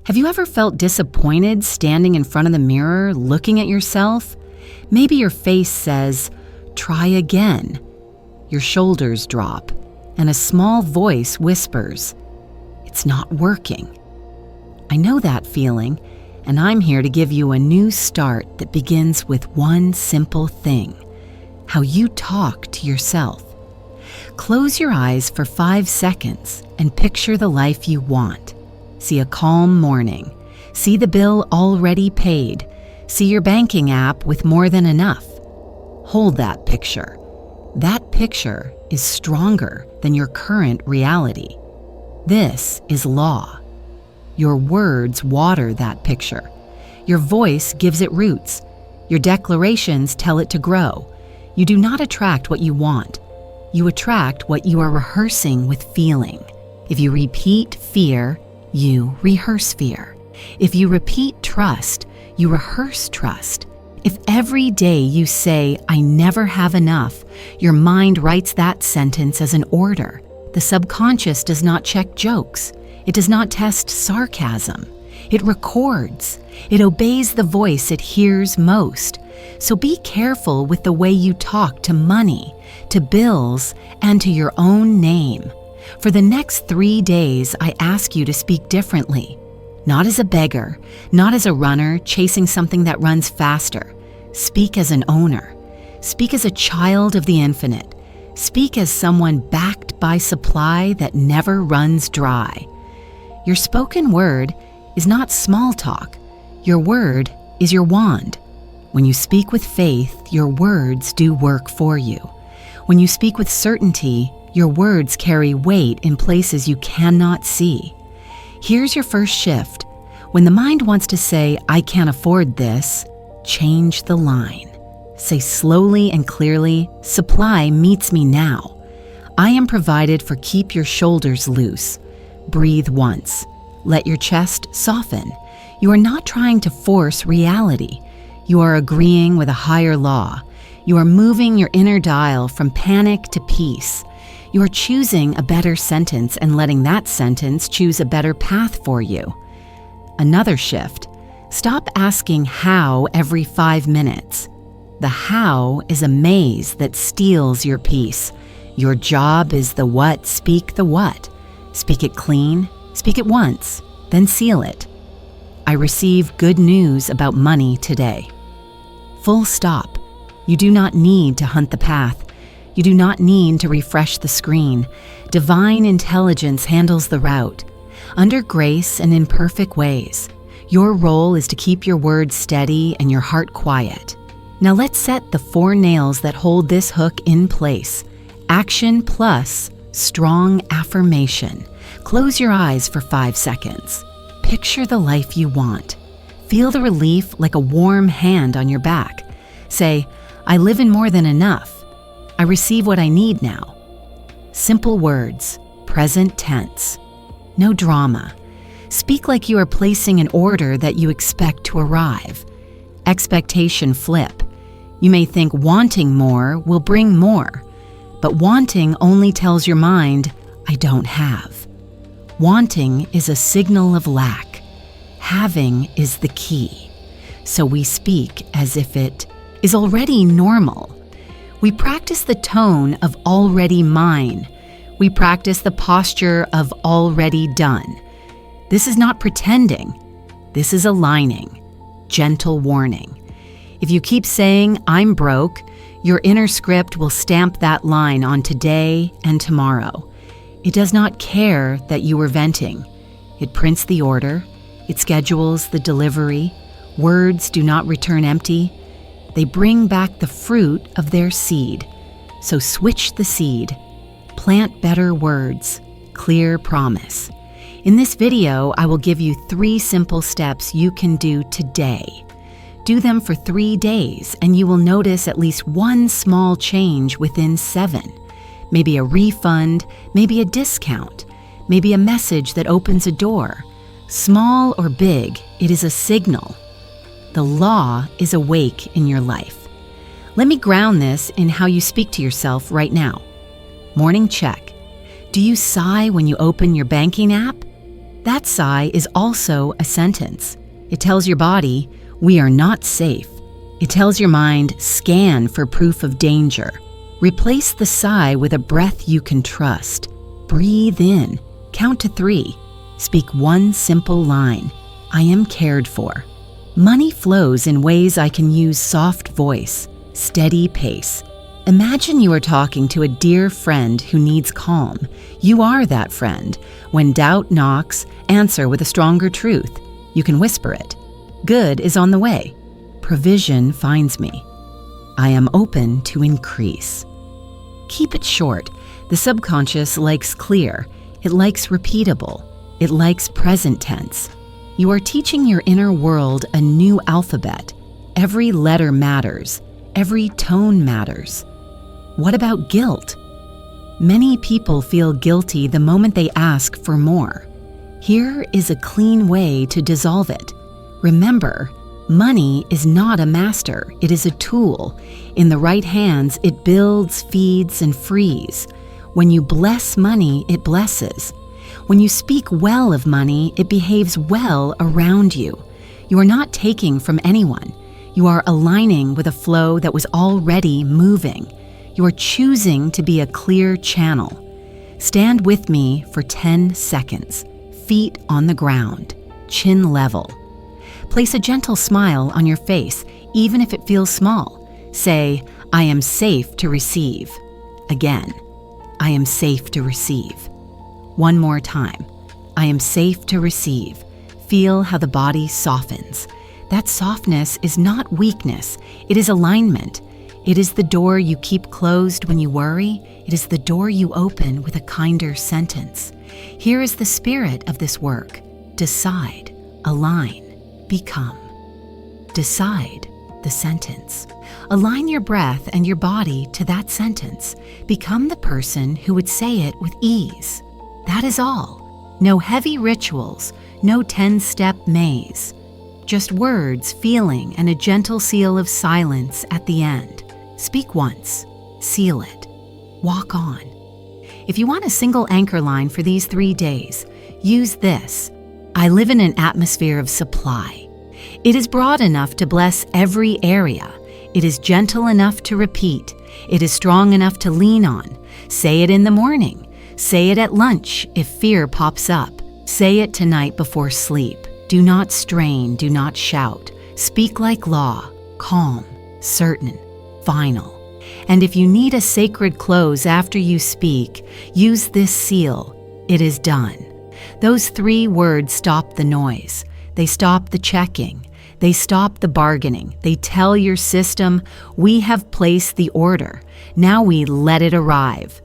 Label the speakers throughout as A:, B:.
A: Have you ever felt disappointed standing in front of the mirror, looking at yourself? Maybe your face says, "Try again." Your shoulders drop, and a small voice whispers, "It's not working." I know that feeling, and I'm here to give you a new start that begins with one simple thing: how you talk to yourself. Close your eyes for 5 seconds and picture the life you want. See a calm morning. See the bill already paid. See your banking app with more than enough. Hold that picture. That picture is stronger than your current reality. This is law. Your words water that picture. Your voice gives it roots. Your declarations tell it to grow. You do not attract what you want. You attract what you are rehearsing with feeling. If you repeat fear, you rehearse fear. If you repeat trust, you rehearse trust. If every day you say, "I never have enough," your mind writes that sentence as an order. The subconscious does not check jokes. It does not test sarcasm. It records. It obeys the voice it hears most. So be careful with the way you talk to money, to bills, and to your own name. For the next 3 days, I ask you to speak differently. Not as a beggar, not as a runner chasing something that runs faster. Speak as an owner. Speak as a child of the infinite. Speak as someone backed by supply that never runs dry. Your spoken word is not small talk. Your word is your wand. When you speak with faith, your words do work for you. When you speak with certainty, your words carry weight in places you cannot see. Here's your first shift. When the mind wants to say, "I can't afford this," change the line. Say slowly and clearly, "Supply meets me now." I am provided for. Keep your shoulders loose. Breathe once. Let your chest soften. You are not trying to force reality. You are agreeing with a higher law. You are moving your inner dial from panic to peace. You are choosing a better sentence and letting that sentence choose a better path for you. Another shift. Stop asking how every 5 minutes. The how is a maze that steals your peace. Your job is the what. Speak the what. Speak it clean. Speak it once, then seal it. I receive good news about money today. Full stop. You do not need to hunt the path. You do not need to refresh the screen. Divine intelligence handles the route. Under grace and in perfect ways. Your role is to keep your words steady and your heart quiet. Now let's set the 4 nails that hold this hook in place. Action plus strong affirmation. Close your eyes for 5 seconds. Picture the life you want. Feel the relief like a warm hand on your back. Say, "I live in more than enough. I receive what I need now." Simple words, present tense. No drama. Speak like you are placing an order that you expect to arrive. Expectation flip. You may think wanting more will bring more, but wanting only tells your mind, "I don't have." Wanting is a signal of lack. Having is the key. So we speak as if it is already normal. We practice the tone of already mine. We practice the posture of already done. This is not pretending. This is aligning. Gentle warning. If you keep saying, "I'm broke," your inner script will stamp that line on today and tomorrow. It does not care that you were venting. It prints the order. It schedules the delivery. Words do not return empty. They bring back the fruit of their seed. So switch the seed. Plant better words. Clear promise. In this video, I will give you 3 simple steps you can do today. Do them for 3 days, and you will notice at least one small change within 7. Maybe a refund, maybe a discount, maybe a message that opens a door. Small or big, it is a signal. The law is awake in your life. Let me ground this in how you speak to yourself right now. Morning check. Do you sigh when you open your banking app? That sigh is also a sentence. It tells your body, we are not safe. It tells your mind, scan for proof of danger. Replace the sigh with a breath you can trust. Breathe in, count to 3. Speak one simple line, I am cared for. Money flows in ways I can use soft voice, steady pace. Imagine you are talking to a dear friend who needs calm. You are that friend. When doubt knocks, answer with a stronger truth. You can whisper it. Good is on the way. Provision finds me. I am open to increase. Keep it short. The subconscious likes clear. It likes repeatable. It likes present tense. You are teaching your inner world a new alphabet. Every letter matters. Every tone matters. What about guilt? Many people feel guilty the moment they ask for more. Here is a clean way to dissolve it. Remember, money is not a master, it is a tool. In the right hands, it builds, feeds, and frees. When you bless money, it blesses. When you speak well of money, it behaves well around you. You are not taking from anyone. You are aligning with a flow that was already moving. You are choosing to be a clear channel. Stand with me for 10 seconds. Feet on the ground, chin level. Place a gentle smile on your face, even if it feels small. Say, I am safe to receive. Again, I am safe to receive. One more time. I am safe to receive. Feel how the body softens. That softness is not weakness. It is alignment. It is the door you keep closed when you worry. It is the door you open with a kinder sentence. Here is the spirit of this work. Decide, align, become. Decide the sentence. Align your breath and your body to that sentence. Become the person who would say it with ease. That is all. No heavy rituals, no 10-step maze. Just words, feeling, and a gentle seal of silence at the end. Speak once, seal it, walk on. If you want a single anchor line for these 3 days, use this. I live in an atmosphere of supply. It is broad enough to bless every area. It is gentle enough to repeat. It is strong enough to lean on. Say it in the morning. Say it at lunch if fear pops up. Say it tonight before sleep. Do not strain, do not shout. Speak like law, calm, certain, final. And if you need a sacred close after you speak, use this seal. It is done. Those 3 words stop the noise. They stop the checking. They stop the bargaining. They tell your system, we have placed the order. Now we let it arrive.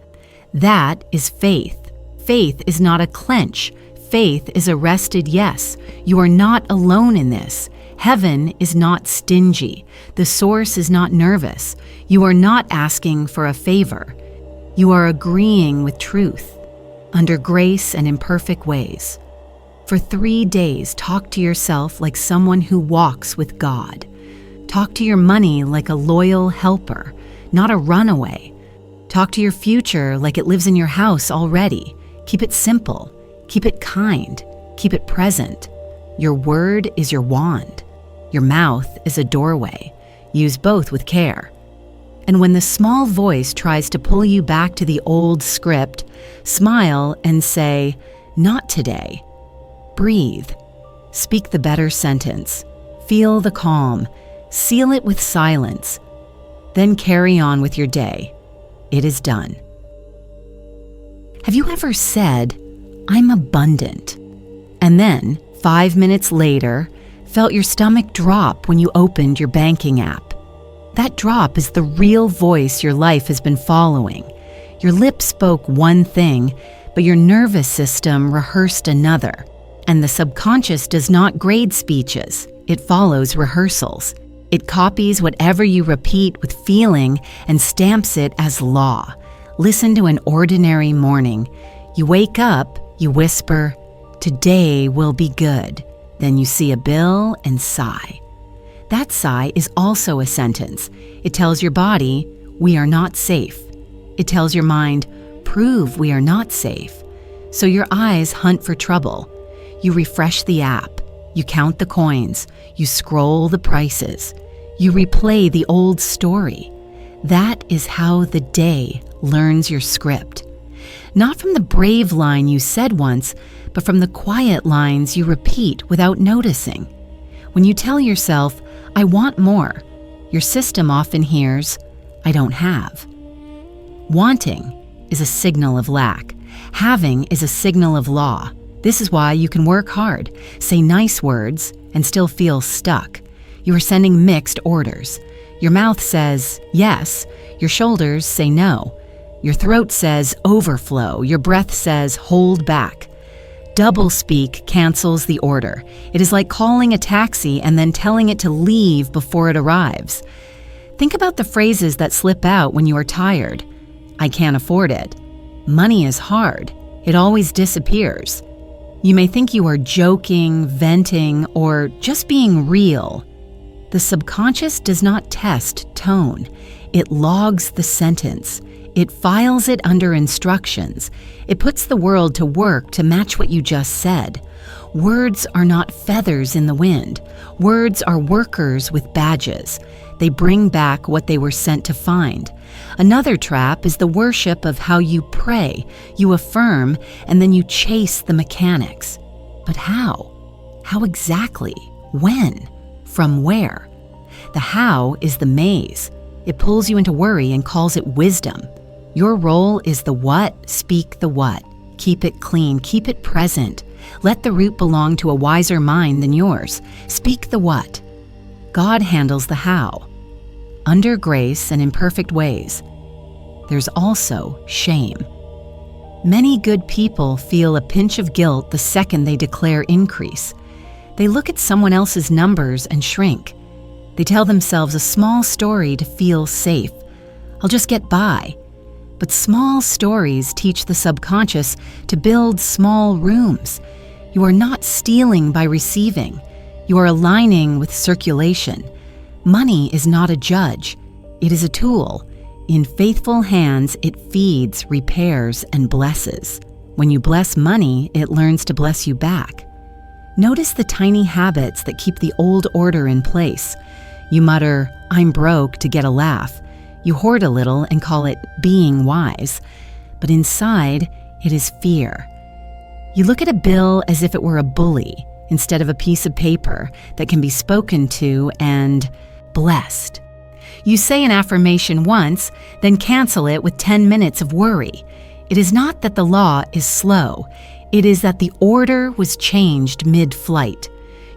A: That is faith. Faith is not a clench. Faith is a rested yes. You are not alone in this. Heaven is not stingy. The source is not nervous. You are not asking for a favor. You are agreeing with truth, under grace and imperfect ways. For 3 days, talk to yourself like someone who walks with God. Talk to your money like a loyal helper, not a runaway. Talk to your future like it lives in your house already. Keep it simple. Keep it kind. Keep it present. Your word is your wand. Your mouth is a doorway. Use both with care. And when the small voice tries to pull you back to the old script, smile and say, not today. Breathe. Speak the better sentence. Feel the calm. Seal it with silence. Then carry on with your day. It is done. Have you ever said, I'm abundant, and then 5 minutes later, felt your stomach drop when you opened your banking app? That drop is the real voice your life has been following. Your lips spoke one thing, but your nervous system rehearsed another. And the subconscious does not grade speeches. It follows rehearsals. It copies whatever you repeat with feeling and stamps it as law. Listen to an ordinary morning. You wake up, you whisper, today will be good. Then you see a bill and sigh. That sigh is also a sentence. It tells your body, we are not safe. It tells your mind, prove we are not safe. So your eyes hunt for trouble. You refresh the app. You count the coins. You scroll the prices. You replay the old story. That is how the day learns your script. Not from the brave line you said once, but from the quiet lines you repeat without noticing. When you tell yourself, I want more, your system often hears, I don't have. Wanting is a signal of lack. Having is a signal of law. This is why you can work hard, say nice words, and still feel stuck. You are sending mixed orders. Your mouth says yes, your shoulders say no. Your throat says overflow, your breath says hold back. Doublespeak cancels the order. It is like calling a taxi and then telling it to leave before it arrives. Think about the phrases that slip out when you are tired. I can't afford it. Money is hard. It always disappears. You may think you are joking, venting, or just being real. The subconscious does not test tone. It logs the sentence. It files it under instructions. It puts the world to work to match what you just said. Words are not feathers in the wind. Words are workers with badges. They bring back what they were sent to find. Another trap is the worship of how you pray, you affirm, and then you chase the mechanics. But how? How exactly? When? From where? The how is the maze. It pulls you into worry and calls it wisdom. Your role is the what, speak the what. Keep it clean, keep it present. Let the root belong to a wiser mind than yours. Speak the what. God handles the how. Under grace and in perfect ways. There's also shame. Many good people feel a pinch of guilt the second they declare increase. They look at someone else's numbers and shrink. They tell themselves a small story to feel safe. I'll just get by. But small stories teach the subconscious to build small rooms. You are not stealing by receiving. You are aligning with circulation. Money is not a judge. It is a tool. In faithful hands, it feeds, repairs, and blesses. When you bless money, it learns to bless you back. Notice the tiny habits that keep the old order in place. You mutter, I'm broke, to get a laugh. You hoard a little and call it being wise. But inside, it is fear. You look at a bill as if it were a bully instead of a piece of paper that can be spoken to and blessed. You say an affirmation once, then cancel it with 10 minutes of worry. It is not that the law is slow. It is that the order was changed mid-flight.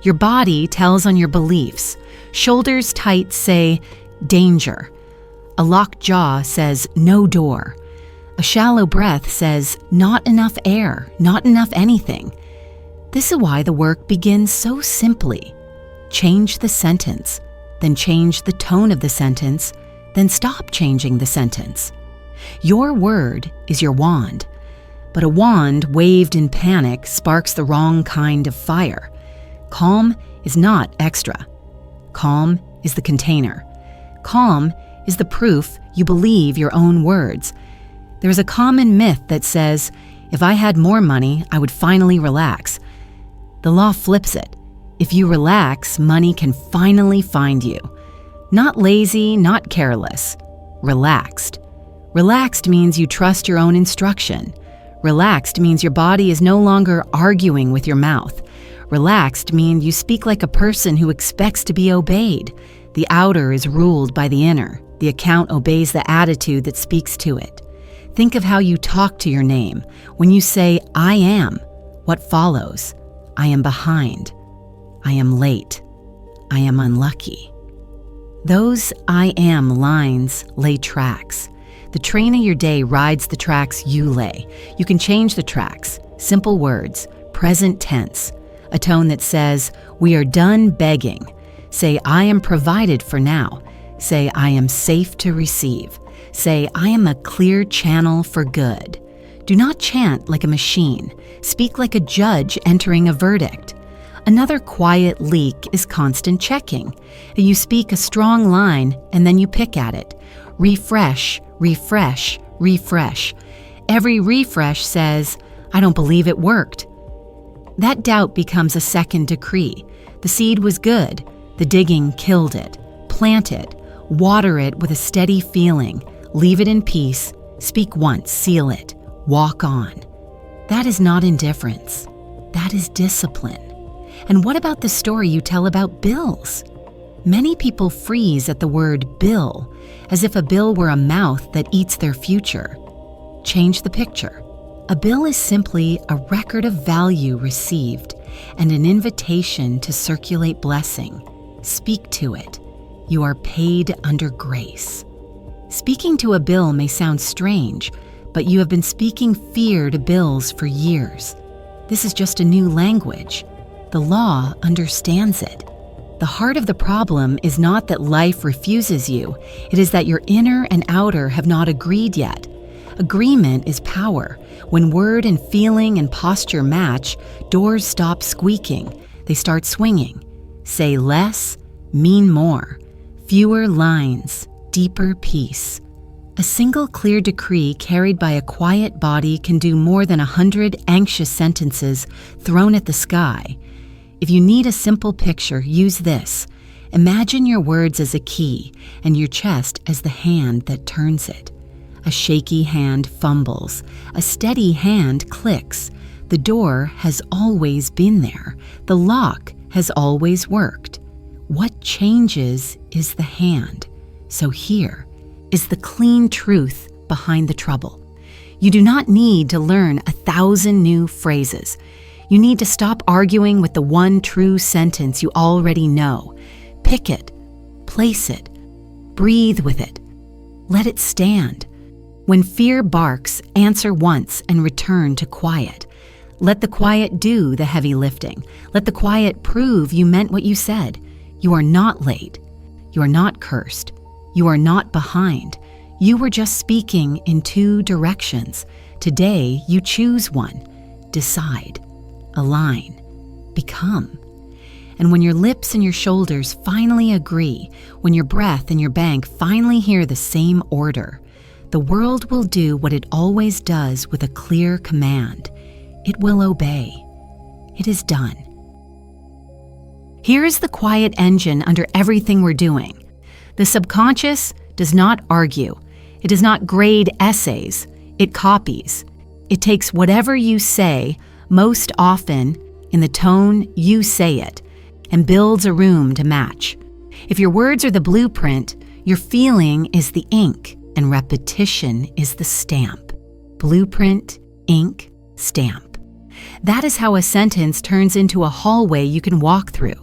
A: Your body tells on your beliefs. Shoulders tight say, danger. A locked jaw says, no door. A shallow breath says, not enough air, not enough anything. This is why the work begins so simply. Change the sentence, then change the tone of the sentence, then stop changing the sentence. Your word is your wand, but a wand waved in panic sparks the wrong kind of fire. Calm is not extra. Calm is the container. Calm is the proof you believe your own words. There is a common myth that says, if I had more money, I would finally relax. The law flips it. If you relax, money can finally find you. Not lazy, not careless. Relaxed. Relaxed means you trust your own instruction. Relaxed means your body is no longer arguing with your mouth. Relaxed means you speak like a person who expects to be obeyed. The outer is ruled by the inner. The account obeys the attitude that speaks to it. Think of how you talk to your name. When you say, I am, what follows? I am behind. I am late. I am unlucky. Those I am lines lay tracks. The train of your day rides the tracks you lay. You can change the tracks. Simple words, present tense. A tone that says, we are done begging. Say, I am provided for now. Say, I am safe to receive. Say, I am a clear channel for good. Do not chant like a machine. Speak like a judge entering a verdict. Another quiet leak is constant checking. You speak a strong line and then you pick at it. Refresh, refresh, refresh. Every refresh says, I don't believe it worked. That doubt becomes a second decree. The seed was good. The digging killed it. Plant it. Water it with a steady feeling. Leave it in peace. Speak once, seal it. Walk on. That is not indifference. That is discipline. And what about the story you tell about bills? Many people freeze at the word bill, as if a bill were a mouth that eats their future. Change the picture. A bill is simply a record of value received and an invitation to circulate blessing. Speak to it. You are paid under grace. Speaking to a bill may sound strange, but you have been speaking fear to bills for years. This is just a new language. The law understands it. The heart of the problem is not that life refuses you. It is that your inner and outer have not agreed yet. Agreement is power. When word and feeling and posture match, doors stop squeaking. They start swinging. Say less, mean more. Fewer lines, deeper peace. A single clear decree carried by a quiet body can do more than 100 anxious sentences thrown at the sky. If you need a simple picture, use this. Imagine your words as a key and your chest as the hand that turns it. A shaky hand fumbles. A steady hand clicks. The door has always been there. The lock has always worked. What changes is the hand. So here is the clean truth behind the trouble. You do not need to learn 1,000 new phrases. You need to stop arguing with the one true sentence you already know. Pick it, place it, breathe with it. Let it stand. When fear barks, answer once and return to quiet. Let the quiet do the heavy lifting. Let the quiet prove you meant what you said. You are not late. You are not cursed. You are not behind. You were just speaking in two directions. Today, you choose one. Decide. Align. Become. And when your lips and your shoulders finally agree, when your breath and your bank finally hear the same order, the world will do what it always does with a clear command. It will obey. It is done. Here is the quiet engine under everything we're doing. The subconscious does not argue. It does not grade essays. It copies. It takes whatever you say, most often in the tone you say it, and builds a room to match. If your words are the blueprint, your feeling is the ink, and repetition is the stamp. Blueprint, ink, stamp. That is how a sentence turns into a hallway you can walk through.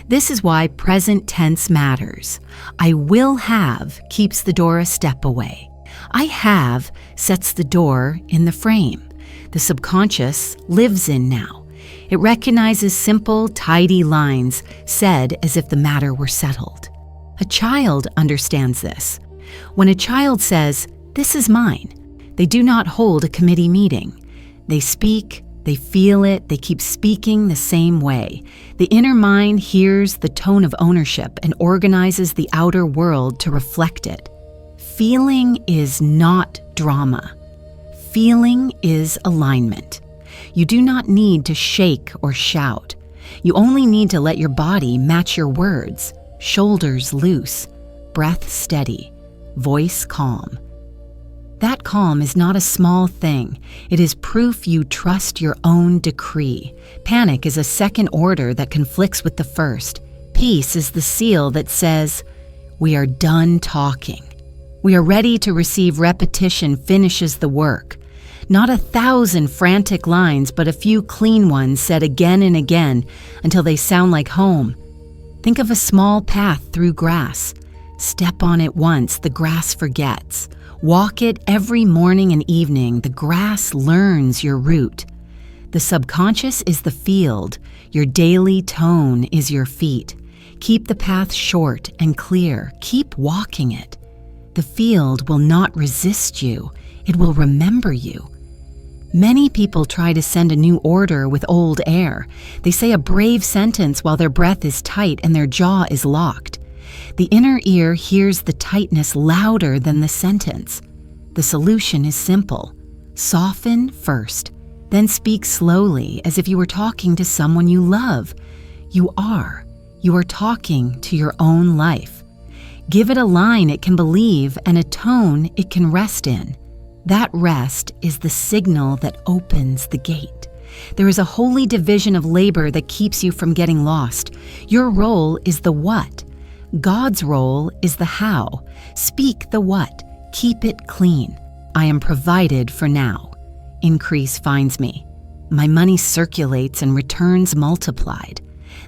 A: This is why present tense matters. I will have keeps the door a step away. I have sets the door in the frame. The subconscious lives in now. It recognizes simple, tidy lines said as if the matter were settled. A child understands this. When a child says, "This is mine," they do not hold a committee meeting. They speak, they feel it, they keep speaking the same way. The inner mind hears the tone of ownership and organizes the outer world to reflect it. Feeling is not drama. Feeling is alignment. You do not need to shake or shout. You only need to let your body match your words. Shoulders loose, breath steady, voice calm. That calm is not a small thing. It is proof you trust your own decree. Panic is a second order that conflicts with the first. Peace is the seal that says, "We are done talking." We are ready to receive repetition finishes the work. Not 1,000 frantic lines, but a few clean ones said again and again until they sound like home. Think of a small path through grass. Step on it once, the grass forgets. Walk it every morning and evening, the grass learns your route. The subconscious is the field, your daily tone is your feet. Keep the path short and clear, keep walking it. The field will not resist you, it will remember you. Many people try to send a new order with old air. They say a brave sentence while their breath is tight and their jaw is locked. The inner ear hears the tightness louder than the sentence. The solution is simple. Soften first, Then speak slowly as if you were talking to someone you love. You are. You are talking to your own life. Give it a line it can believe and a tone it can rest in. That rest is the signal that opens the gate. There is a holy division of labor that keeps you from getting lost. Your role is the what. God's role is the how. Speak the what. Keep it clean. I am provided for now. Increase finds me. My money circulates and returns multiplied.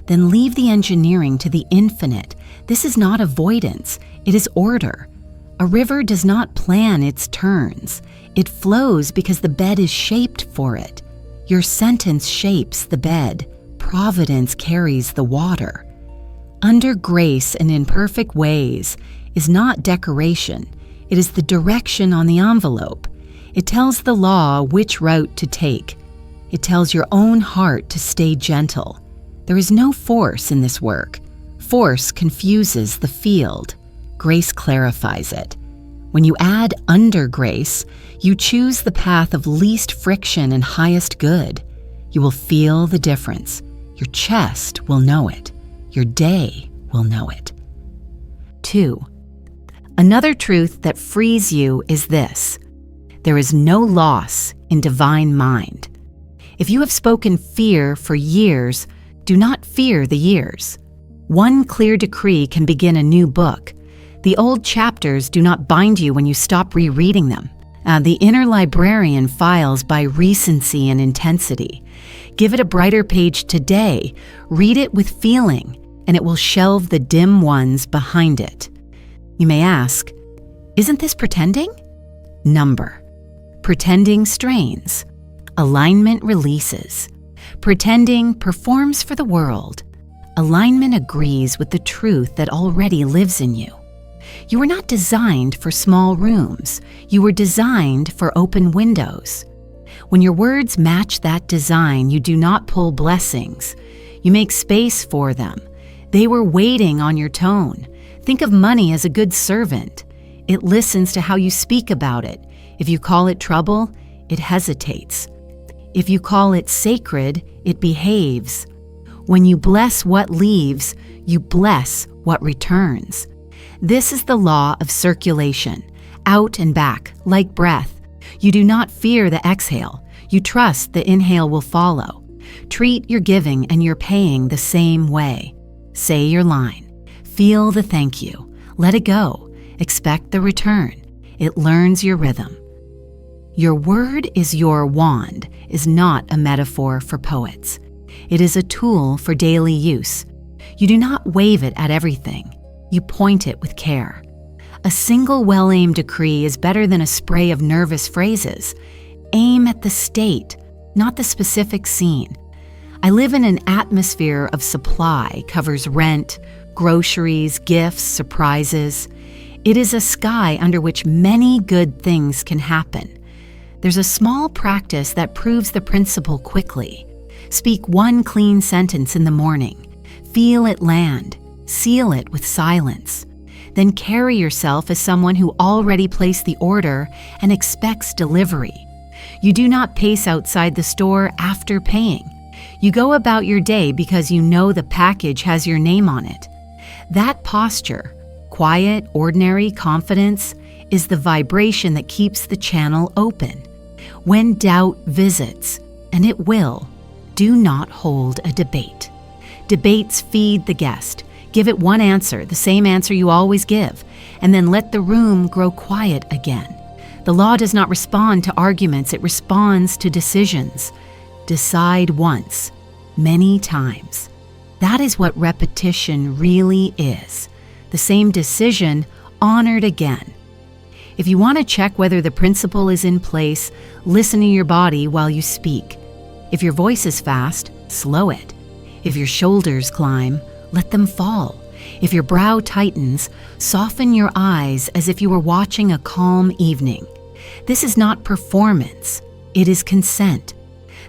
A: Then leave the engineering to the infinite. This is not avoidance, it is order. A river does not plan its turns. It flows because the bed is shaped for it. Your sentence shapes the bed. Providence carries the water. Under grace and in perfect ways is not decoration. It is the direction on the envelope. It tells the law which route to take. It tells your own heart to stay gentle. There is no force in this work. Force confuses the field. Grace clarifies it. When you add under grace, you choose the path of least friction and highest good. You will feel the difference. Your chest will know it. Your day will know it. 2. Another truth that frees you is this: there is no loss in divine mind. If you have spoken fear for years, do not fear the years. One clear decree can begin a new book. The old chapters do not bind you when you stop rereading them. The inner librarian files by recency and intensity. Give it a brighter page today. Read it with feeling, and it will shelve the dim ones behind it. You may ask, isn't this pretending? Number. Pretending strains. Alignment releases. Pretending performs for the world. Alignment agrees with the truth that already lives in you. You were not designed for small rooms. You were designed for open windows. When your words match that design, you do not pull blessings. You make space for them. They were waiting on your tone. Think of money as a good servant. It listens to how you speak about it. If you call it trouble, it hesitates. If you call it sacred, it behaves. When you bless what leaves, you bless what returns. This is the law of circulation, out and back, like breath. You do not fear the exhale. You trust the inhale will follow. Treat your giving and your paying the same way. Say your line. Feel the thank you. Let it go. Expect the return. It learns your rhythm. Your word is your wand is not a metaphor for poets. It is a tool for daily use. You do not wave it at everything. You point it with care. A single well-aimed decree is better than a spray of nervous phrases. Aim at the state, not the specific scene. I live in an atmosphere of supply, covers rent, groceries, gifts, surprises. It is a sky under which many good things can happen. There's a small practice that proves the principle quickly. Speak one clean sentence in the morning. Feel it land. Seal it with silence. Then carry yourself as someone who already placed the order and expects delivery. You do not pace outside the store after paying. You go about your day because you know the package has your name on it. That posture, quiet, ordinary confidence, is the vibration that keeps the channel open. When doubt visits, and it will, do not hold a debate. Debates feed the guest. Give it one answer, the same answer you always give, and then let the room grow quiet again. The law does not respond to arguments, it responds to decisions. Decide once, many times. That is what repetition really is. The same decision honored again. If you want to check whether the principle is in place, listen to your body while you speak. If your voice is fast, slow it. If your shoulders climb, let them fall. If your brow tightens, soften your eyes as if you were watching a calm evening. This is not performance, it is consent.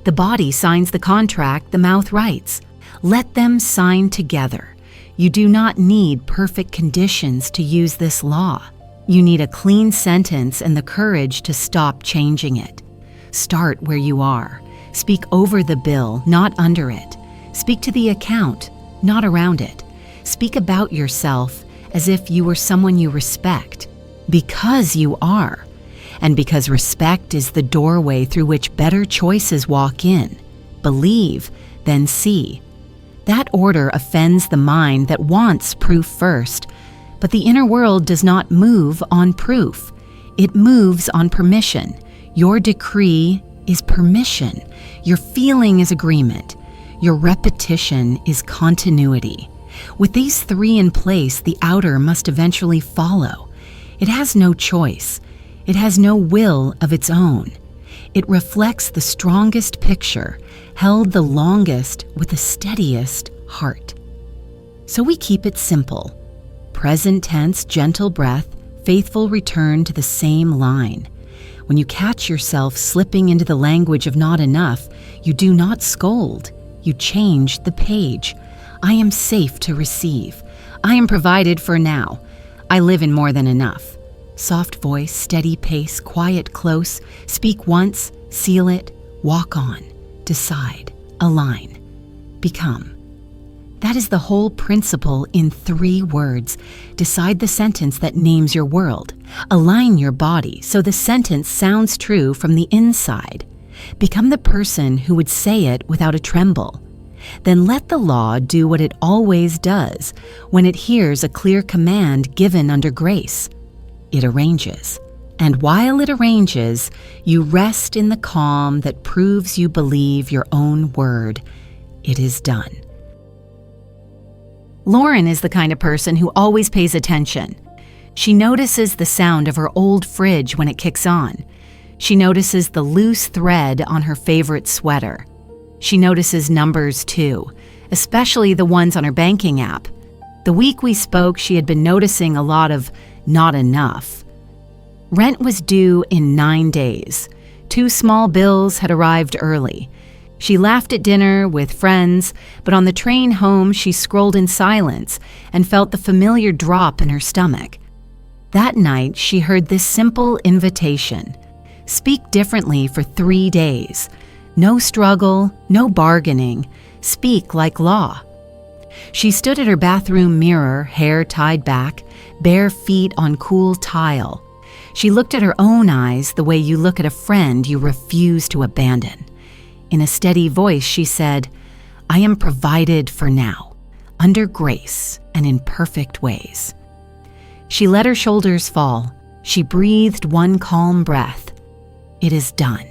A: The body signs the contract, the mouth writes. Let them sign together. You do not need perfect conditions to use this law. You need a clean sentence and the courage to stop changing it. Start where you are. Speak over the bill, not under it. Speak to the account, not around it. Speak about yourself as if you were someone you respect, because you are, and because respect is the doorway through which better choices walk in. Believe, then see. That order offends the mind that wants proof first, but the inner world does not move on proof. It moves on permission. Your decree is permission. Your feeling is agreement. Your repetition is continuity. With these three in place, the outer must eventually follow. It has no choice. It has no will of its own. It reflects the strongest picture, held the longest with the steadiest heart. So we keep it simple. Present tense, gentle breath, faithful return to the same line. When you catch yourself slipping into the language of not enough, you do not scold. You change the page. I am safe to receive. I am provided for now. I live in more than enough. Soft voice, steady pace, quiet close. Speak once, seal it, walk on, decide, align, become. That is the whole principle in 3 words. Decide the sentence that names your world. Align your body so the sentence sounds true from the inside. Become the person who would say it without a tremble. Then let the law do what it always does when it hears a clear command given under grace. It arranges. And while it arranges, you rest in the calm that proves you believe your own word. It is done. Lauren is the kind of person who always pays attention. She notices the sound of her old fridge when it kicks on. She notices the loose thread on her favorite sweater. She notices numbers too, especially the ones on her banking app. The week we spoke, she had been noticing a lot of not enough. Rent was due in 9 days. 2 small bills had arrived early. She laughed at dinner with friends, but on the train home she scrolled in silence and felt the familiar drop in her stomach. That night she heard this simple invitation. Speak differently for 3 days. No struggle, no bargaining. Speak like law. She stood at her bathroom mirror, hair tied back, bare feet on cool tile. She looked at her own eyes the way you look at a friend you refuse to abandon. In a steady voice, she said, I am provided for now, under grace and in perfect ways. She let her shoulders fall. She breathed one calm breath. It is done.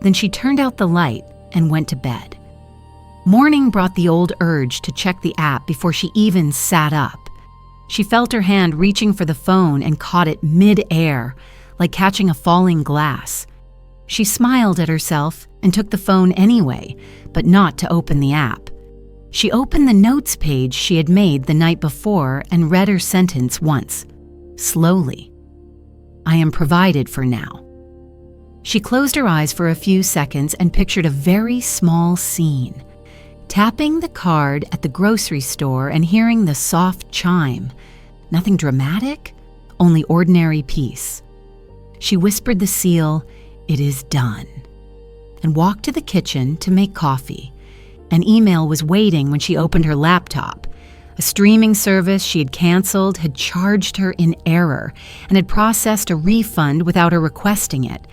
A: Then she turned out the light and went to bed. Morning brought the old urge to check the app before she even sat up. She felt her hand reaching for the phone and caught it mid-air, like catching a falling glass. She smiled at herself and took the phone anyway, but not to open the app. She opened the notes page she had made the night before and read her sentence once, slowly. I am provided for now. She closed her eyes for a few seconds and pictured a very small scene. Tapping the card at the grocery store and hearing the soft chime. Nothing dramatic, only ordinary peace. She whispered the seal, "It is done," and walked to the kitchen to make coffee. An email was waiting when she opened her laptop. A streaming service she had canceled had charged her in error and had processed a refund without her requesting it.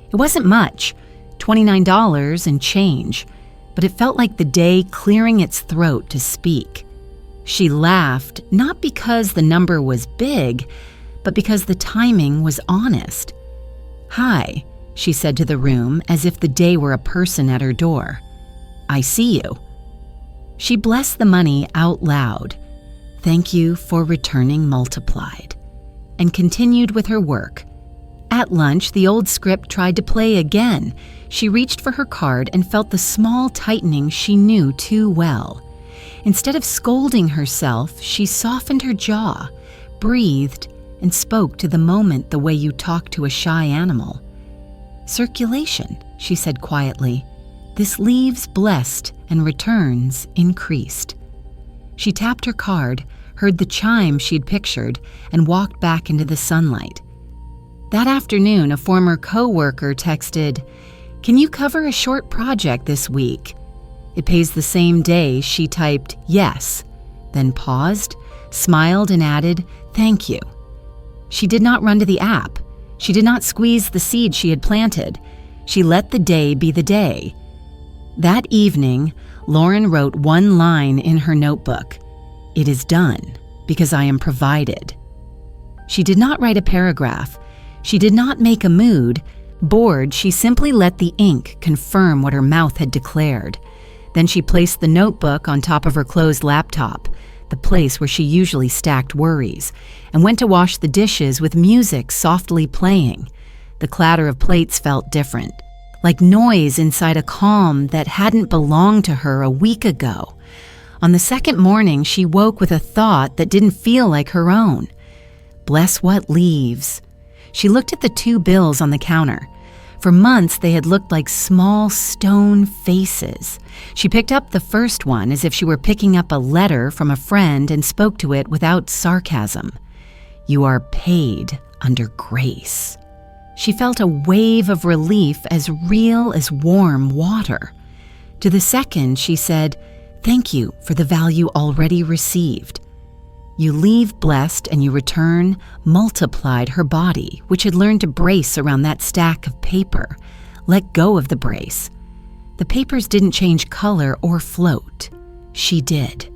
A: It wasn't much, $29 and change, but it felt like the day clearing its throat to speak. She laughed, not because the number was big, but because the timing was honest. "Hi," she said to the room as if the day were a person at her door. "I see you." She blessed the money out loud. "Thank you for returning multiplied," and continued with her work. At lunch, the old script tried to play again. She reached for her card and felt the small tightening she knew too well. Instead of scolding herself, she softened her jaw, breathed, and spoke to the moment the way you talk to a shy animal. "Circulation," she said quietly. "This leaves blessed and returns increased." She tapped her card, heard the chime she'd pictured, and walked back into the sunlight. That afternoon, a former co-worker texted, "Can you cover a short project this week?" It pays the same day she typed yes, then paused, smiled, and added, "Thank you." She did not run to the app. She did not squeeze the seed she had planted. She let the day be the day. That evening, Lauren wrote one line in her notebook: "It is done because I am provided." She did not write a paragraph. She did not make a mood. Bored, she simply let the ink confirm what her mouth had declared. Then she placed the notebook on top of her closed laptop, the place where she usually stacked worries, and went to wash the dishes with music softly playing. The clatter of plates felt different, like noise inside a calm that hadn't belonged to her a week ago. On the second morning, she woke with a thought that didn't feel like her own. Bless what leaves. She looked at the 2 bills on the counter. For months, they had looked like small stone faces. She picked up the first one as if she were picking up a letter from a friend and spoke to it without sarcasm. "You are paid under grace." She felt a wave of relief as real as warm water. To the second, she said, "Thank you for the value already received." You leave blessed and you return multiplied. Her body, which had learned to brace around that stack of paper, let go of the brace. The papers didn't change color or float. She did.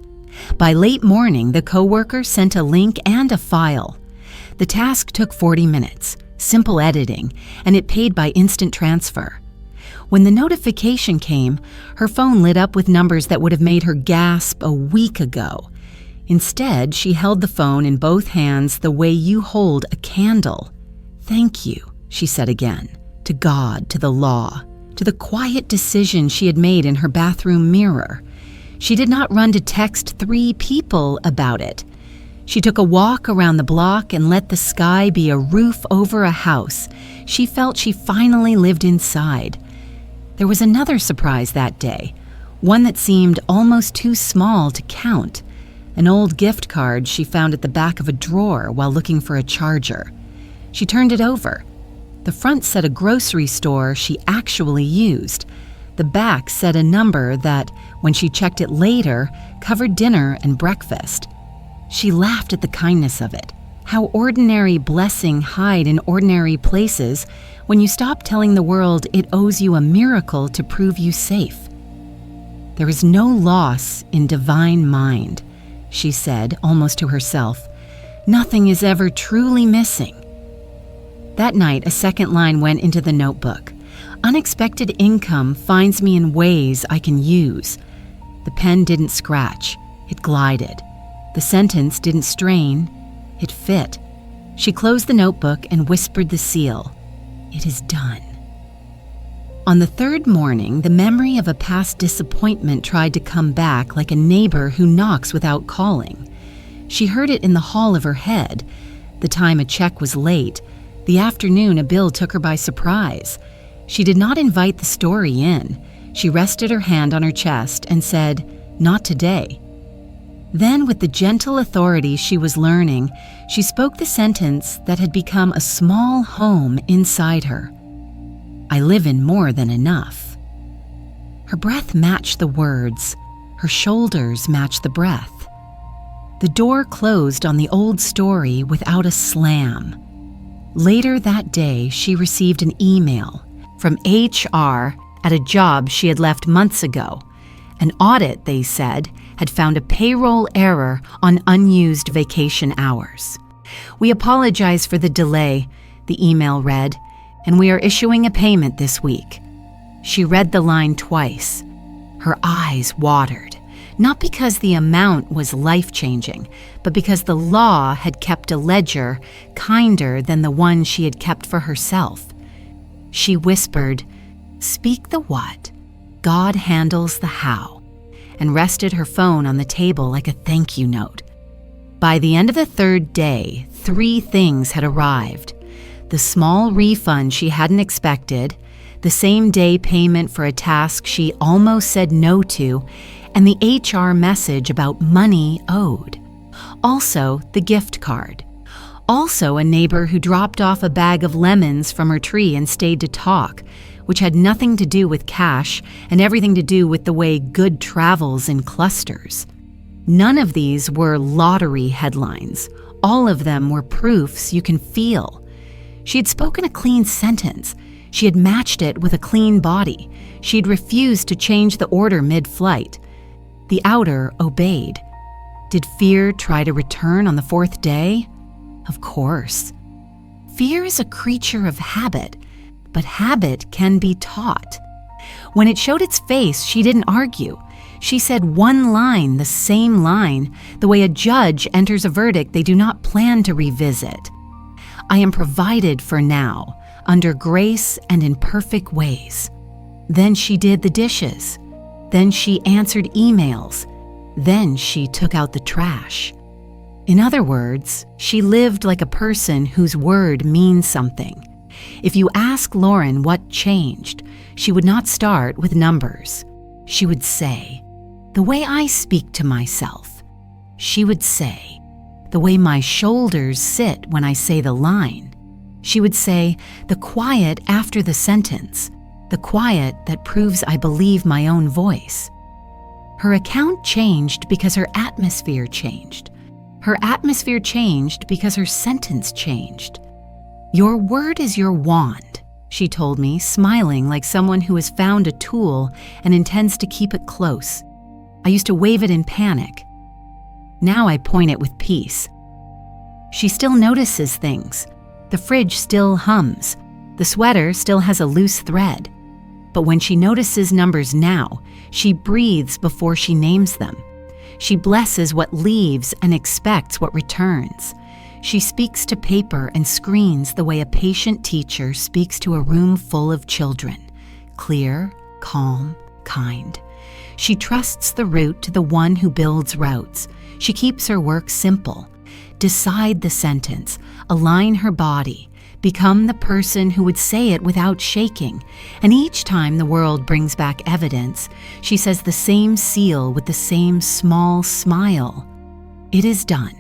A: By late morning, the coworker sent a link and a file. The task took 40 minutes, simple editing, and it paid by instant transfer. When the notification came, her phone lit up with numbers that would have made her gasp a week ago. Instead, she held the phone in both hands the way you hold a candle. "Thank you," she said again, to God, to the law, to the quiet decision she had made in her bathroom mirror. She did not run to text 3 people about it. She took a walk around the block and let the sky be a roof over a house. She felt she finally lived inside. There was another surprise that day, one that seemed almost too small to count. An old gift card she found at the back of a drawer while looking for a charger. She turned it over. The front said a grocery store she actually used. The back said a number that, when she checked it later, covered dinner and breakfast. She laughed at the kindness of it. How ordinary blessings hide in ordinary places when you stop telling the world it owes you a miracle to prove you safe. "There is no loss in divine mind," she said, almost to herself. "Nothing is ever truly missing." That night, a second line went into the notebook. "Unexpected income finds me in ways I can use." The pen didn't scratch, it glided. The sentence didn't strain, it fit. She closed the notebook and whispered the seal. "It is done." On the third morning, the memory of a past disappointment tried to come back like a neighbor who knocks without calling. She heard it in the hall of her head. The time a check was late, the afternoon a bill took her by surprise. She did not invite the story in. She rested her hand on her chest and said, "Not today." Then, with the gentle authority she was learning, she spoke the sentence that had become a small home inside her. "I live in more than enough." Her breath matched the words. Her shoulders matched the breath. The door closed on the old story without a slam. Later that day, she received an email from HR at a job she had left months ago. An audit, they said, had found a payroll error on unused vacation hours. "We apologize for the delay," the email read, "and we are issuing a payment this week." She read the line twice. Her eyes watered, not because the amount was life-changing, but because the law had kept a ledger kinder than the one she had kept for herself. She whispered, "Speak the what, God handles the how," and rested her phone on the table like a thank you note. By the end of the third day, 3 things had arrived. The small refund she hadn't expected, the same-day payment for a task she almost said no to, and the HR message about money owed. Also, the gift card. Also, a neighbor who dropped off a bag of lemons from her tree and stayed to talk, which had nothing to do with cash and everything to do with the way good travels in clusters. None of these were lottery headlines. All of them were proofs you can feel. She had spoken a clean sentence. She had matched it with a clean body. She had refused to change the order mid-flight. The outer obeyed. Did fear try to return on the fourth day? Of course. Fear is a creature of habit, but habit can be taught. When it showed its face, she didn't argue. She said one line, the same line, the way a judge enters a verdict they do not plan to revisit. I am provided for now, under grace and in perfect ways. Then she did the dishes. Then she answered emails. Then she took out the trash. In other words, she lived like a person whose word means something. If you ask Lauren what changed, she would not start with numbers. She would say, the way I speak to myself. She would say, the way my shoulders sit when I say the line. She would say, the quiet after the sentence, the quiet that proves I believe my own voice. Her account changed because her atmosphere changed. Her atmosphere changed because her sentence changed. Your word is your wand, she told me, smiling like someone who has found a tool and intends to keep it close. I used to wave it in panic. Now I point it with peace. She still notices things. The fridge still hums. The sweater still has a loose thread. But when she notices numbers now, she breathes before she names them. She blesses what leaves and expects what returns. She speaks to paper and screens the way a patient teacher speaks to a room full of children. Clear, calm, kind. She trusts the route to the one who builds routes. She keeps her work simple. Decide the sentence. Align her body. Become the person who would say it without shaking. And each time the world brings back evidence, she says the same seal with the same small smile. It is done.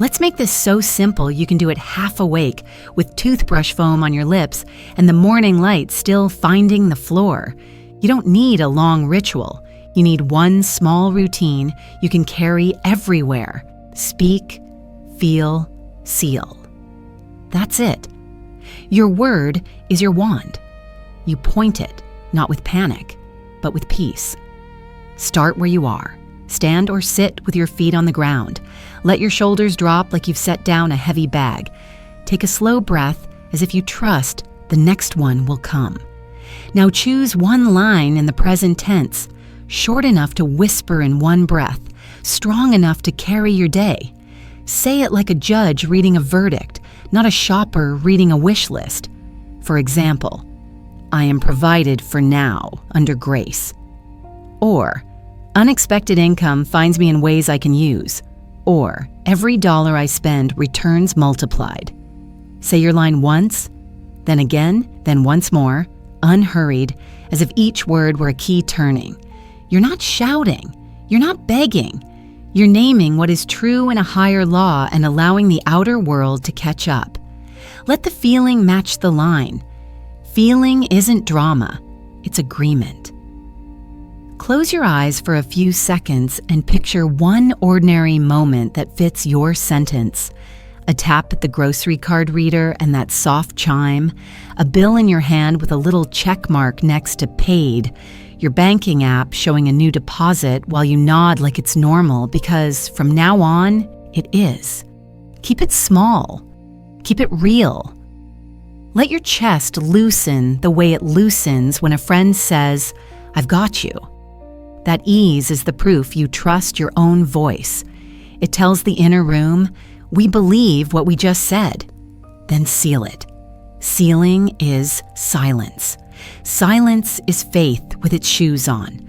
A: Let's make this so simple you can do it half awake with toothbrush foam on your lips and the morning light still finding the floor. You don't need a long ritual. You need one small routine you can carry everywhere. Speak, feel, seal. That's it. Your word is your wand. You point it, not with panic, but with peace. Start where you are. Stand or sit with your feet on the ground. Let your shoulders drop like you've set down a heavy bag. Take a slow breath as if you trust the next one will come. Now choose one line in the present tense, short enough to whisper in one breath, strong enough to carry your day. Say it like a judge reading a verdict, not a shopper reading a wish list. For example, I am provided for now under grace. Or, unexpected income finds me in ways I can use. Or, every dollar I spend returns multiplied. Say your line once, then again, then once more, unhurried, as if each word were a key turning. You're not shouting. You're not begging. You're naming what is true in a higher law and allowing the outer world to catch up. Let the feeling match the line. Feeling isn't drama. It's agreement. Close your eyes for a few seconds and picture one ordinary moment that fits your sentence. A tap at the grocery card reader and that soft chime, a bill in your hand with a little check mark next to paid, your banking app showing a new deposit while you nod like it's normal because from now on, it is. Keep it small. Keep it real. Let your chest loosen the way it loosens when a friend says, "I've got you." That ease is the proof you trust your own voice. It tells the inner room, we believe what we just said. Then seal it. Sealing is silence. Silence is faith with its shoes on.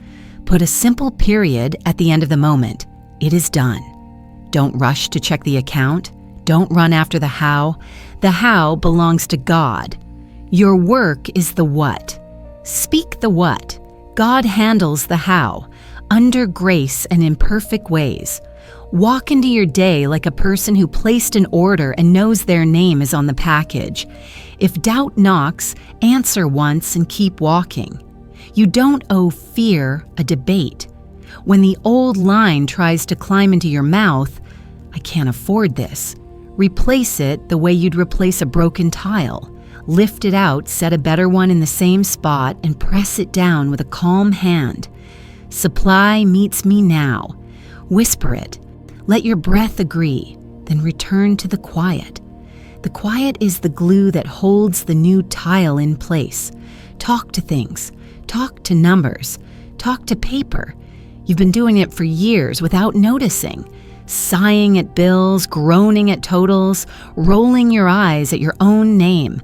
A: Put a simple period at the end of the moment. It is done. Don't rush to check the account. Don't run after the how. The how belongs to God. Your work is the what. Speak the what. God handles the how, under grace and in perfect ways. Walk into your day like a person who placed an order and knows their name is on the package. If doubt knocks, answer once and keep walking. You don't owe fear a debate. When the old line tries to climb into your mouth, "I can't afford this," replace it the way you'd replace a broken tile. Lift it out, set a better one in the same spot, and press it down with a calm hand. Supply meets me now. Whisper it. Let your breath agree, then return to the quiet. The quiet is the glue that holds the new tile in place. Talk to things. Talk to numbers. Talk to paper. You've been doing it for years without noticing. Sighing at bills, groaning at totals, rolling your eyes at your own name.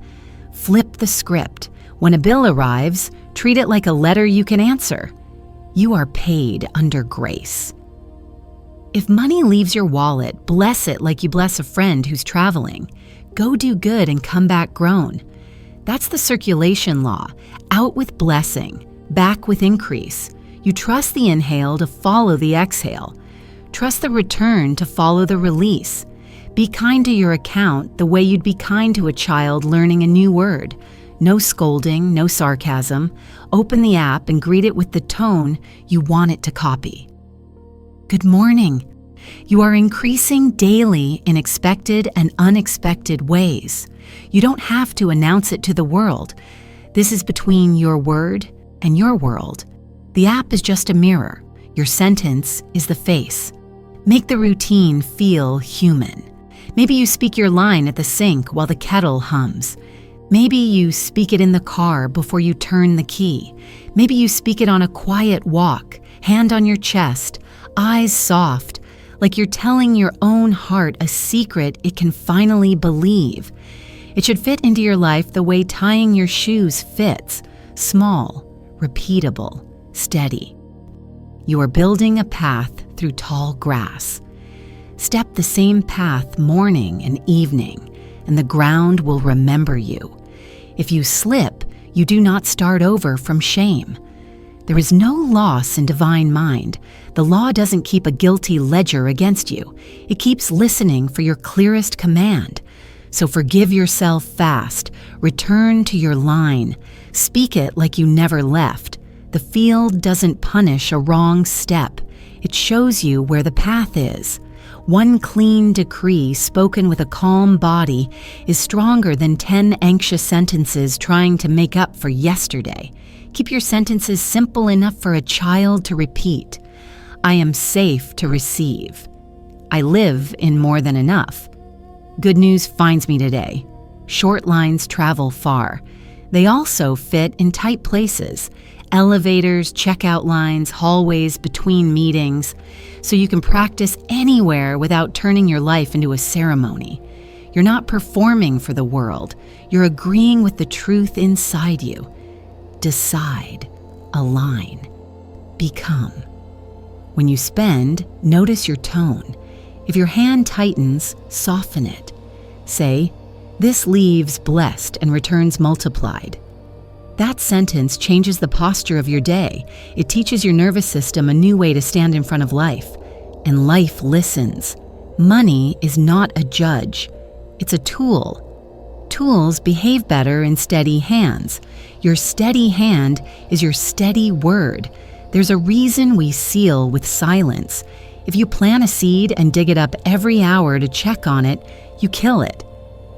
A: Flip the script. When a bill arrives, treat it like a letter you can answer. You are paid under grace. If money leaves your wallet, bless it like you bless a friend who's traveling. Go do good and come back grown. That's the circulation law. Out with blessing, back with increase. You trust the inhale to follow the exhale. Trust the return to follow the release. Be kind to your account the way you'd be kind to a child learning a new word. No scolding, no sarcasm. Open the app and greet it with the tone you want it to copy. Good morning. You are increasing daily in expected and unexpected ways. You don't have to announce it to the world. This is between your word and your world. The app is just a mirror. Your sentence is the face. Make the routine feel human. Maybe you speak your line at the sink while the kettle hums. Maybe you speak it in the car before you turn the key. Maybe you speak it on a quiet walk, hand on your chest, eyes soft, like you're telling your own heart a secret it can finally believe. It should fit into your life the way tying your shoes fits, small, repeatable, steady. You are building a path through tall grass. Step the same path morning and evening, and the ground will remember you. If you slip, you do not start over from shame. There is no loss in divine mind. The law doesn't keep a guilty ledger against you. It keeps listening for your clearest command. So forgive yourself fast. Return to your line. Speak it like you never left. The field doesn't punish a wrong step. It shows you where the path is. One clean decree spoken with a calm body is stronger than 10 anxious sentences trying to make up for yesterday. Keep your sentences simple enough for a child to repeat. I am safe to receive. I live in more than enough. Good news finds me today. Short lines travel far. They also fit in tight places. Elevators, checkout lines, hallways between meetings, so you can practice anywhere without turning your life into a ceremony. You're not performing for the world. You're agreeing with the truth inside you. Decide, align, become. When you spend, notice your tone. If your hand tightens, soften it. Say, "This leaves blessed and returns multiplied." That sentence changes the posture of your day. It teaches your nervous system a new way to stand in front of life. And life listens. Money is not a judge. It's a tool. Tools behave better in steady hands. Your steady hand is your steady word. There's a reason we seal with silence. If you plant a seed and dig it up every hour to check on it, you kill it.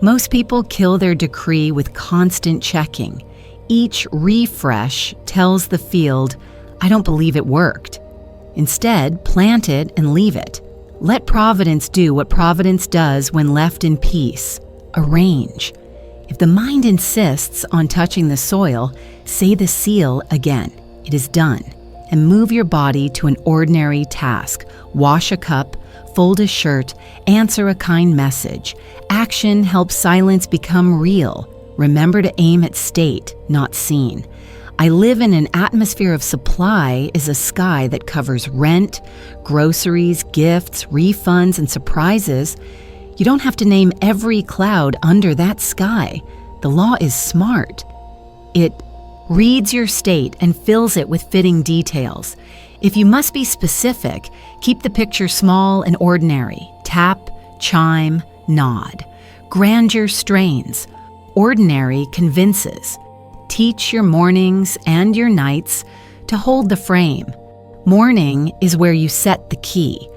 A: Most people kill their decree with constant checking. Each refresh tells the field, I don't believe it worked. Instead, plant it and leave it. Let Providence do what Providence does when left in peace. Arrange. If the mind insists on touching the soil, say the seal again. It is done. And move your body to an ordinary task. Wash a cup, fold a shirt, answer a kind message. Action helps silence become real. Remember to aim at state, not seen. I live in an atmosphere of supply is a sky that covers rent, groceries, gifts, refunds, and surprises. You don't have to name every cloud under that sky. The law is smart. It reads your state and fills it with fitting details. If you must be specific, keep the picture small and ordinary. Tap, chime, nod. Grandeur strains. Ordinary convinces. Teach your mornings and your nights to hold the frame. Morning is where you set the key.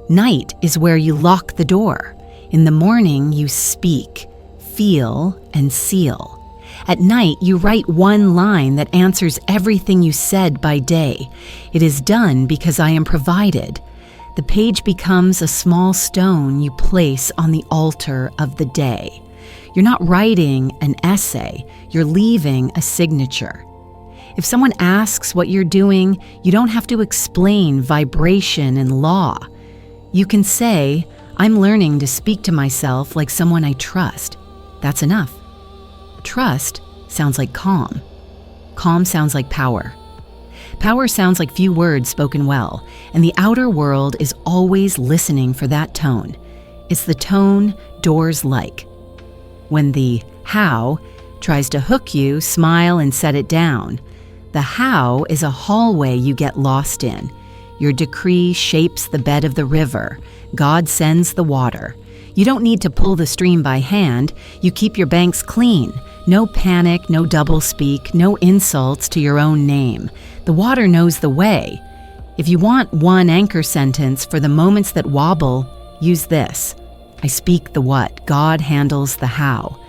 A: Night is where you lock the door. In the morning, you speak, feel, and seal. At night, you write one line that answers everything you said by day. It is done because I am provided. The page becomes a small stone you place on the altar of the day. You're not writing an essay, you're leaving a signature. If someone asks what you're doing, you don't have to explain vibration and law. You can say, I'm learning to speak to myself like someone I trust. That's enough. Trust sounds like calm. Calm sounds like power. Power sounds like few words spoken well, and the outer world is always listening for that tone. It's the tone doors like. When the how tries to hook you, smile and set it down. The how is a hallway you get lost in. Your decree shapes the bed of the river. God sends the water. You don't need to pull the stream by hand. You keep your banks clean. No panic, no doublespeak, no insults to your own name. The water knows the way. If you want one anchor sentence for the moments that wobble, use this. I speak the what, God handles the how.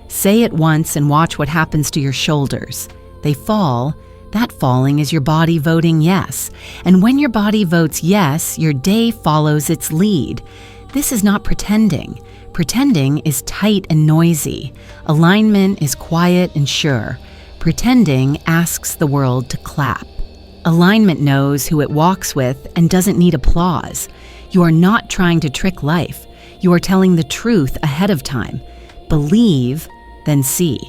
A: Say it once and watch what happens to your shoulders. They fall. That falling is your body voting yes. And when your body votes yes, your day follows its lead. This is not pretending. Pretending is tight and noisy. Alignment is quiet and sure. Pretending asks the world to clap. Alignment knows who it walks with and doesn't need applause. You are not trying to trick life. You are telling the truth ahead of time. Believe, then see.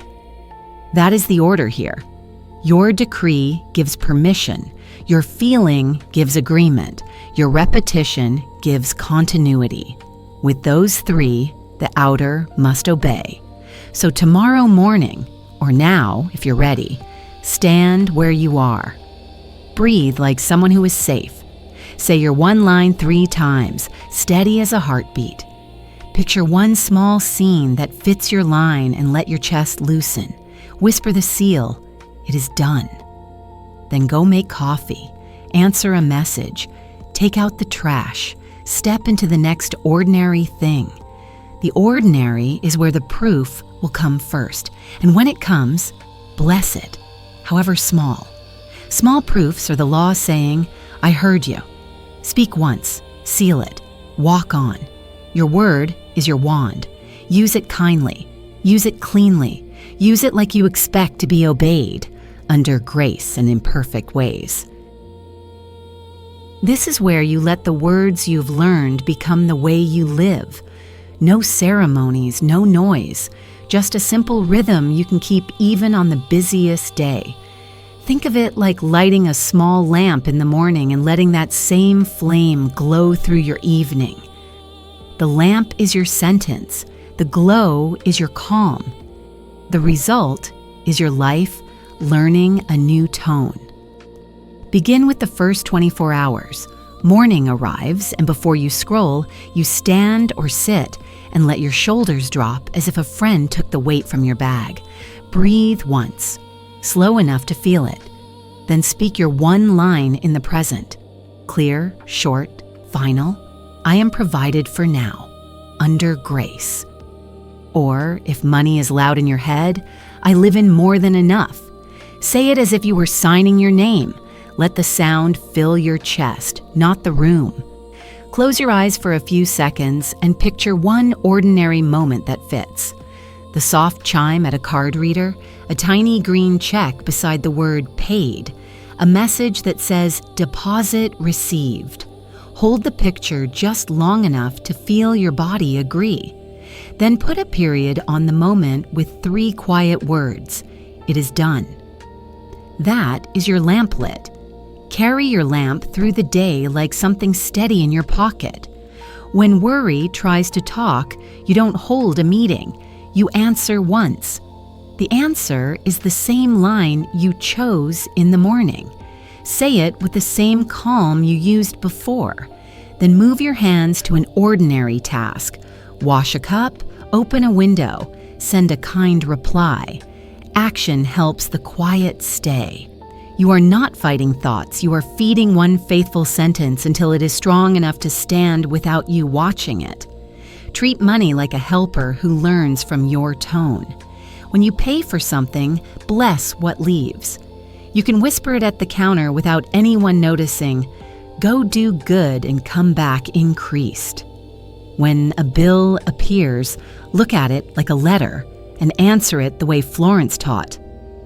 A: That is the order here. Your decree gives permission. Your feeling gives agreement. Your repetition gives continuity. With those three, the outer must obey. So tomorrow morning, or now, if you're ready, stand where you are. Breathe like someone who is safe. Say your one line 3 times, steady as a heartbeat. Picture one small scene that fits your line and let your chest loosen. Whisper the seal, it is done. Then go make coffee, answer a message, take out the trash, step into the next ordinary thing. The ordinary is where the proof will come first, and when it comes, bless it, however small. Small proofs are the law saying, I heard you. Speak once, seal it, walk on. Your word is your wand. Use it kindly. Use it cleanly. Use it like you expect to be obeyed, under grace and imperfect ways. This is where you let the words you've learned become the way you live. No ceremonies, no noise, just a simple rhythm you can keep even on the busiest day. Think of it like lighting a small lamp in the morning and letting that same flame glow through your evening. The lamp is your sentence. The glow is your calm. The result is your life learning a new tone. Begin with the first 24 hours. Morning arrives, and before you scroll, you stand or sit and let your shoulders drop as if a friend took the weight from your bag. Breathe once, slow enough to feel it. Then speak your one line in the present. Clear, short, final. I am provided for now, under grace. Or, if money is loud in your head, I live in more than enough. Say it as if you were signing your name. Let the sound fill your chest, not the room. Close your eyes for a few seconds and picture one ordinary moment that fits. The soft chime at a card reader, a tiny green check beside the word paid, a message that says deposit received. Hold the picture just long enough to feel your body agree. Then put a period on the moment with 3 quiet words. It is done. That is your lamp lit. Carry your lamp through the day like something steady in your pocket. When worry tries to talk, you don't hold a meeting. You answer once. The answer is the same line you chose in the morning. Say it with the same calm you used before. Then move your hands to an ordinary task. Wash a cup, open a window, send a kind reply. Action helps the quiet stay. You are not fighting thoughts. You are feeding one faithful sentence until it is strong enough to stand without you watching it. Treat money like a helper who learns from your tone. When you pay for something, bless what leaves. You can whisper it at the counter without anyone noticing. Go do good and come back increased. When a bill appears, look at it like a letter and answer it the way Florence taught.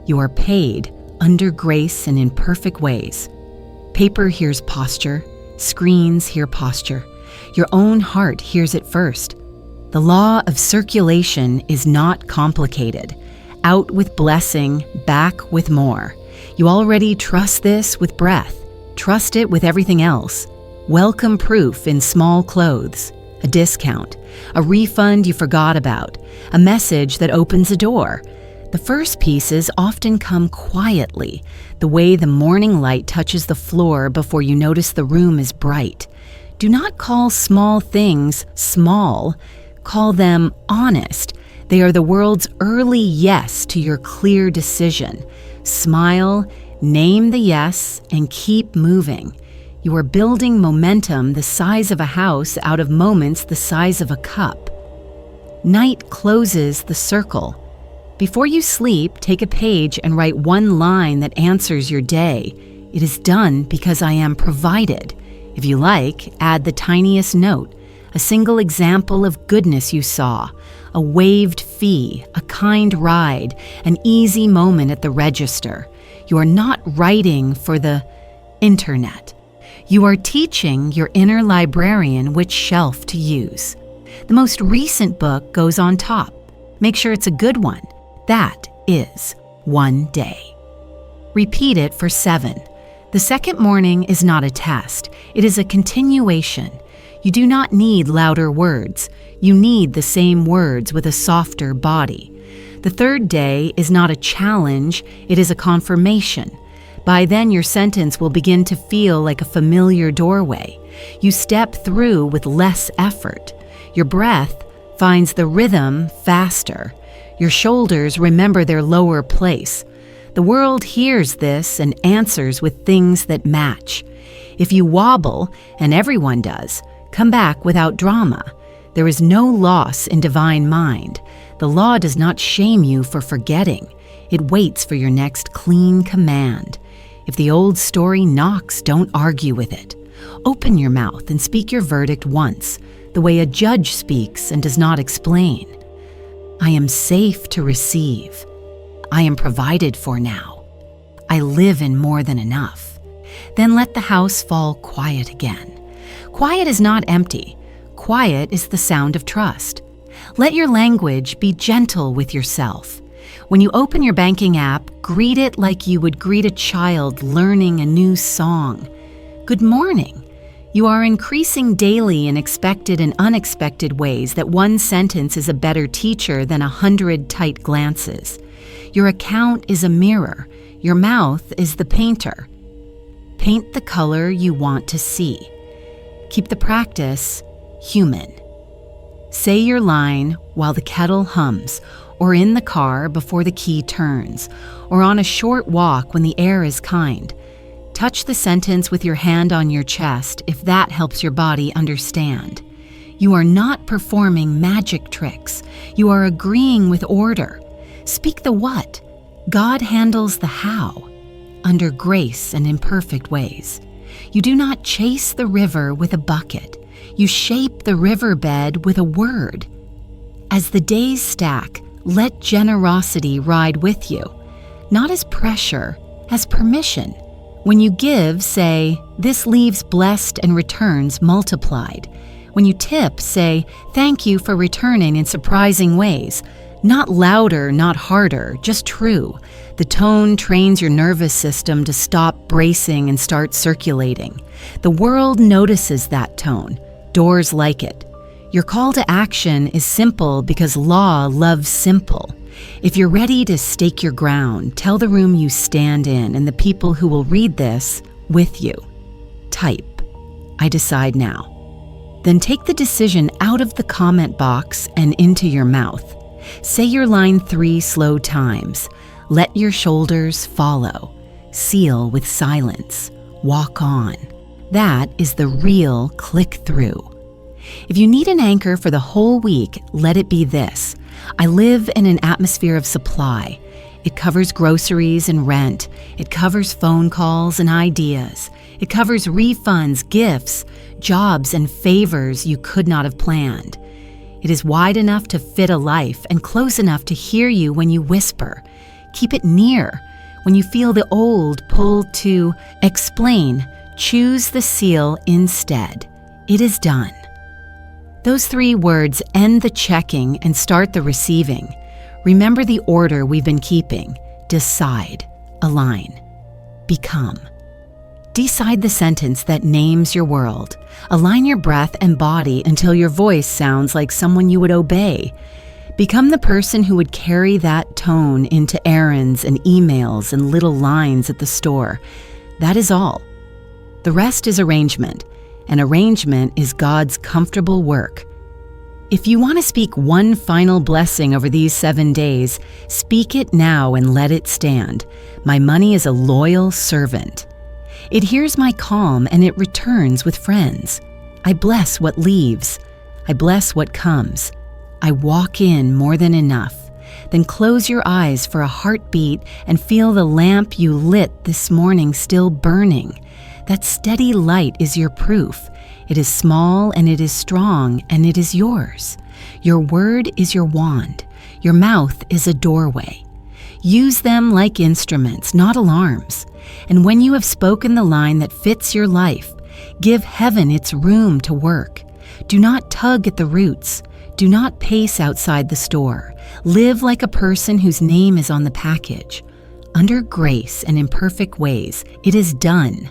A: You are paid under grace and in perfect ways. Paper hears posture, screens hear posture. Your own heart hears it first. The law of circulation is not complicated. Out with blessing, back with more. You already trust this with breath. Trust it with everything else. Welcome proof in small clothes, a discount, a refund you forgot about, a message that opens a door. The first pieces often come quietly, the way the morning light touches the floor before you notice the room is bright. Do not call small things small. Call them honest. They are the world's early yes to your clear decision. Smile, name the yes, and keep moving. You are building momentum the size of a house out of moments the size of a cup. Night closes the circle. Before you sleep, take a page and write one line that answers your day. It is done because I am provided. If you like, add the tiniest note, a single example of goodness you saw, a waived fee, a kind ride, an easy moment at the register. You are not writing for the internet. You are teaching your inner librarian which shelf to use. The most recent book goes on top. Make sure it's a good one. That is one day. Repeat it for 7. The second morning is not a test. It is a continuation. You do not need louder words. You need the same words with a softer body. The third day is not a challenge. It is a confirmation. By then, your sentence will begin to feel like a familiar doorway. You step through with less effort. Your breath finds the rhythm faster. Your shoulders remember their lower place. The world hears this and answers with things that match. If you wobble, and everyone does, come back without drama. There is no loss in divine mind. The law does not shame you for forgetting. It waits for your next clean command. If the old story knocks, don't argue with it. Open your mouth and speak your verdict once, the way a judge speaks and does not explain. I am safe to receive. I am provided for now. I live in more than enough. Then let the house fall quiet again. Quiet is not empty. Quiet is the sound of trust. Let your language be gentle with yourself. When you open your banking app, greet it like you would greet a child learning a new song. Good morning. You are increasing daily in expected and unexpected ways that one sentence is a better teacher than 100 tight glances. Your account is a mirror. Your mouth is the painter. Paint the color you want to see. Keep the practice human. Say your line while the kettle hums, or in the car before the key turns, or on a short walk when the air is kind. Touch the sentence with your hand on your chest if that helps your body understand. You are not performing magic tricks. You are agreeing with order. Speak the what. God handles the how, under grace and in perfect ways. You do not chase the river with a bucket. You shape the riverbed with a word. As the days stack, let generosity ride with you, not as pressure, as permission. When you give, say, this leaves blessed and returns multiplied. When you tip, say, thank you for returning in surprising ways. Not louder, not harder, just true. The tone trains your nervous system to stop bracing and start circulating. The world notices that tone. Doors like it. Your call to action is simple because law loves simple. If you're ready to stake your ground, tell the room you stand in and the people who will read this with you. Type, "I decide now." Then take the decision out of the comment box and into your mouth. Say your line 3 slow times. Let your shoulders follow. Seal with silence. Walk on. That is the real click-through. If you need an anchor for the whole week, let it be this. I live in an atmosphere of supply. It covers groceries and rent. It covers phone calls and ideas. It covers refunds, gifts, jobs, and favors you could not have planned. It is wide enough to fit a life and close enough to hear you when you whisper. Keep it near. When you feel the old pull to explain, choose the seal instead. It is done. Those 3 words end the checking and start the receiving. Remember the order we've been keeping. Decide, align, become. Decide the sentence that names your world. Align your breath and body until your voice sounds like someone you would obey. Become the person who would carry that tone into errands and emails and little lines at the store. That is all. The rest is arrangement, and arrangement is God's comfortable work. If you want to speak one final blessing over these 7 days, speak it now and let it stand. My money is a loyal servant. It hears my calm and it returns with friends. I bless what leaves. I bless what comes. I walk in more than enough. Then close your eyes for a heartbeat and feel the lamp you lit this morning still burning. That steady light is your proof. It is small and it is strong and it is yours. Your word is your wand. Your mouth is a doorway. Use them like instruments, not alarms. And when you have spoken the line that fits your life, give heaven its room to work. Do not tug at the roots. Do not pace outside the store. Live like a person whose name is on the package. Under grace and in perfect ways, it is done.